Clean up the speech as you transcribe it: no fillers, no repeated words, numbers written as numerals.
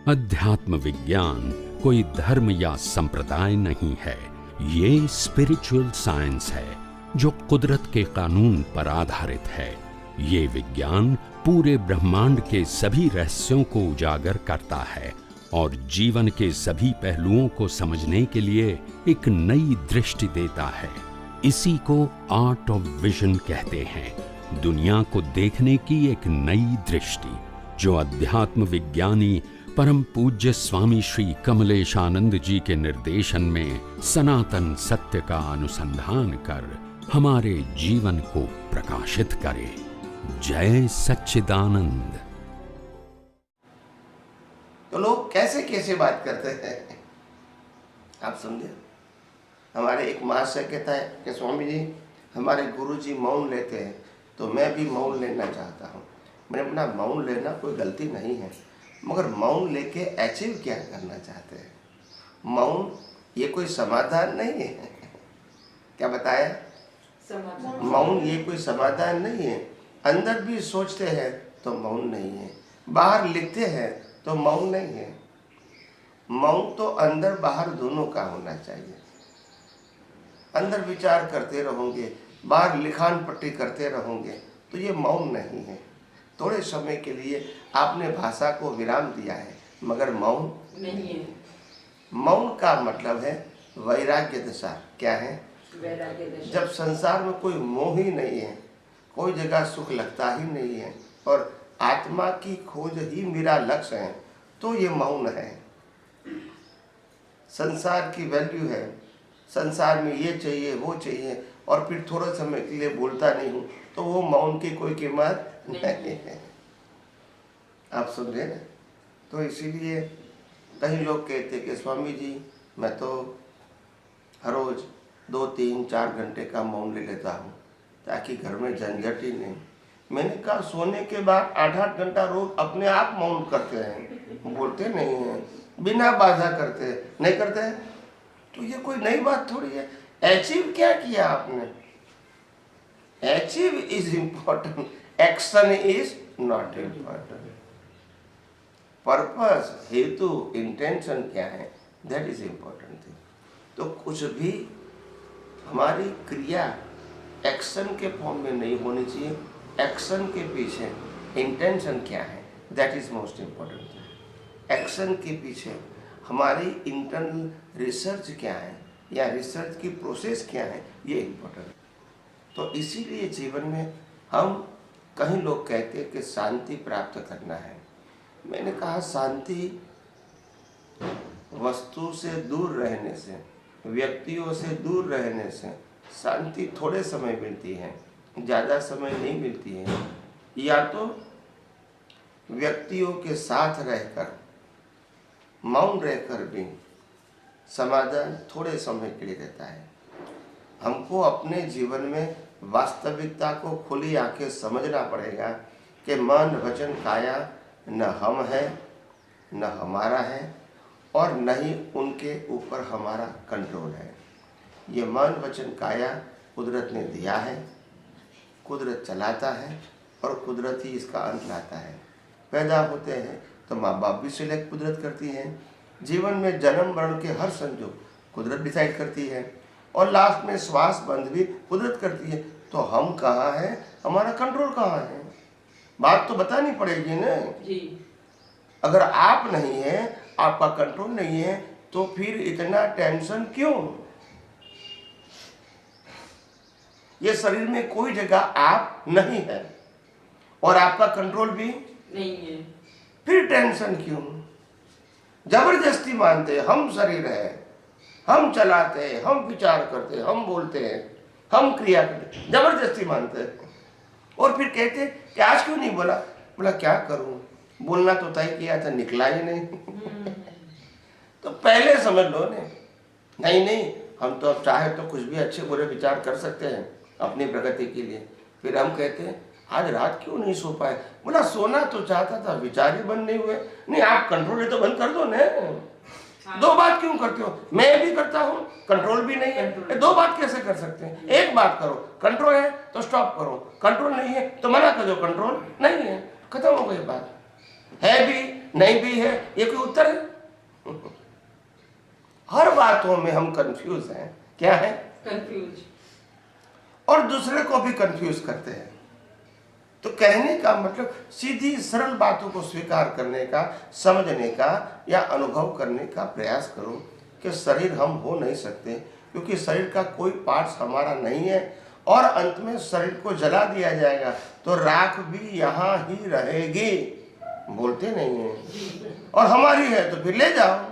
अध्यात्म विज्ञान कोई धर्म या संप्रदाय नहीं है, ये स्पिरिचुअल साइंस है जो कुदरत के कानून पर आधारित है। ये विज्ञान पूरे ब्रह्मांड के सभी रहस्यों को उजागर करता है और जीवन के सभी पहलुओं को समझने के लिए एक नई दृष्टि देता है। इसी को आर्ट ऑफ विजन कहते हैं, दुनिया को देखने की एक नई दृष्टि, जो अध्यात्म विज्ञानी परम पूज्य स्वामी श्री कमलेशानंद जी के निर्देशन में सनातन सत्य का अनुसंधान कर हमारे जीवन को प्रकाशित करे। जय सच्चिदानंद। तो लोग कैसे कैसे बात करते हैं, आप समझे। हमारे एक महाशय कहता है कि स्वामी जी, हमारे गुरु जी मौन लेते हैं तो मैं भी मौन लेना चाहता हूँ। मैंने अपना मौन लेना कोई गलती नहीं है, मगर मौन लेके अचीव क्या करना चाहते हैं। मौन ये कोई समाधान नहीं है। क्या बताया? मौन ये कोई समाधान नहीं है। अंदर भी सोचते हैं तो मौन नहीं है, बाहर लिखते हैं तो मौन नहीं है। मौन तो अंदर बाहर दोनों का होना चाहिए। अंदर विचार करते रहोगे, बाहर लिखान पट्टी करते रहोगे तो ये मौन नहीं है। थोड़े समय के लिए आपने भाषा को विराम दिया है, मगर मौन नहीं है। मौन का मतलब है वैराग्य दशा। क्या है? वैराग्य दशा। जब संसार में कोई मोह ही नहीं है, कोई जगह सुख लगता ही नहीं है और आत्मा की खोज ही मेरा लक्ष्य है, तो ये मौन है। संसार की वैल्यू है, संसार में ये चाहिए वो चाहिए और फिर थोड़े समय के लिए बोलता नहीं हूँ, तो वो मौन की कोई कीमत नहीं है। आप समझे ना। तो इसीलिए कई लोग कहते कि स्वामी जी, मैं तो हर रोज 2, 3, 4 घंटे का मौन ले लेता हूँ ताकि घर में झंझट ही नहीं। मैंने कहा सोने के बाद 8-8 घंटा रोज अपने आप मौन करते हैं, बोलते नहीं हैं, बिना बाधा करते नहीं करते हैं, तो ये कोई नई बात थोड़ी है। अचीव क्या किया आपने? Achieve is important, action is not important. Purpose, हेतु, इंटेंशन क्या है, दैट इज इम्पोर्टेंट थिंग। तो कुछ भी हमारी क्रिया एक्शन के फॉर्म में नहीं होनी चाहिए। एक्शन के पीछे इंटेंशन क्या है, that is most important thing. Action के पीछे हमारी इंटरनल रिसर्च क्या है या रिसर्च की प्रोसेस क्या है, ये इम्पोर्टेंट है। तो इसीलिए जीवन में हम, कहीं लोग कहते हैं कि शांति प्राप्त करना है। मैंने कहा शांति वस्तु से दूर रहने से, व्यक्तियों से दूर रहने से शांति थोड़े समय मिलती है, ज़्यादा समय नहीं मिलती है। या तो व्यक्तियों के साथ रहकर, मौन रहकर भी समाधान थोड़े समय के लिए रहता है। हमको अपने जीवन में वास्तविकता को खुली आंखें समझना पड़ेगा कि मन वचन काया न हम है, न हमारा है और न ही उनके ऊपर हमारा कंट्रोल है। ये मन वचन काया कुदरत ने दिया है, कुदरत चलाता है और कुदरत ही इसका अंत लाता है। पैदा होते हैं तो माँ बाप भी सिलेक्ट कुदरत करती है। जीवन में जन्म मरण के हर संजोग कुदरत डिसाइड करती है और लास्ट में श्वास बंद भी कुदरत करती है। तो हम कहाँ हैं, हमारा कंट्रोल कहाँ है, बात तो बतानी पड़ेगी ना जी। अगर आप नहीं है, आपका कंट्रोल नहीं है, तो फिर इतना टेंशन क्यों? ये शरीर में कोई जगह आप नहीं है और आपका कंट्रोल भी नहीं है, फिर टेंशन क्यों? जबरदस्ती मानते हैं हम शरीर है, हम चलाते हैं, हम विचार करते हैं, हम बोलते हैं, हम क्रिया करते हैं, जबरदस्ती मानते हैं और फिर कहते हैं कि आज क्यों नहीं बोला। बोला क्या करूं, बोलना तो तय किया था, निकला ही नहीं। तो पहले समझ लो ने, नहीं हम तो अब चाहे तो कुछ भी अच्छे बुरे विचार कर सकते हैं अपनी प्रगति के लिए। फिर हम कहते हैं आज रात क्यों नहीं सो पाए। बोला सोना तो चाहता था, विचार ही बंद नहीं हुए। नहीं, आप कंट्रोल तो बंद कर दो ना। दो बात क्यों करते हो? मैं भी करता हूँ, कंट्रोल भी नहीं है। दो बात कैसे कर सकते हैं? एक बात करो, कंट्रोल है तो स्टॉप करो, कंट्रोल नहीं है तो मना कर दो, कंट्रोल नहीं है, खत्म हो गई बात। है भी नहीं भी है, ये कोई उत्तर है? हर बातों में हम कंफ्यूज हैं। क्या है? कंफ्यूज। और दूसरे को भी कंफ्यूज करते हैं। तो कहने का मतलब सीधी सरल बातों को स्वीकार करने का, समझने का या अनुभव करने का प्रयास करो कि शरीर हम हो नहीं सकते, क्योंकि शरीर का कोई पार्ट्स हमारा नहीं है और अंत में शरीर को जला दिया जाएगा तो राख भी यहाँ ही रहेगी। बोलते नहीं है। और हमारी है तो फिर ले जाओ।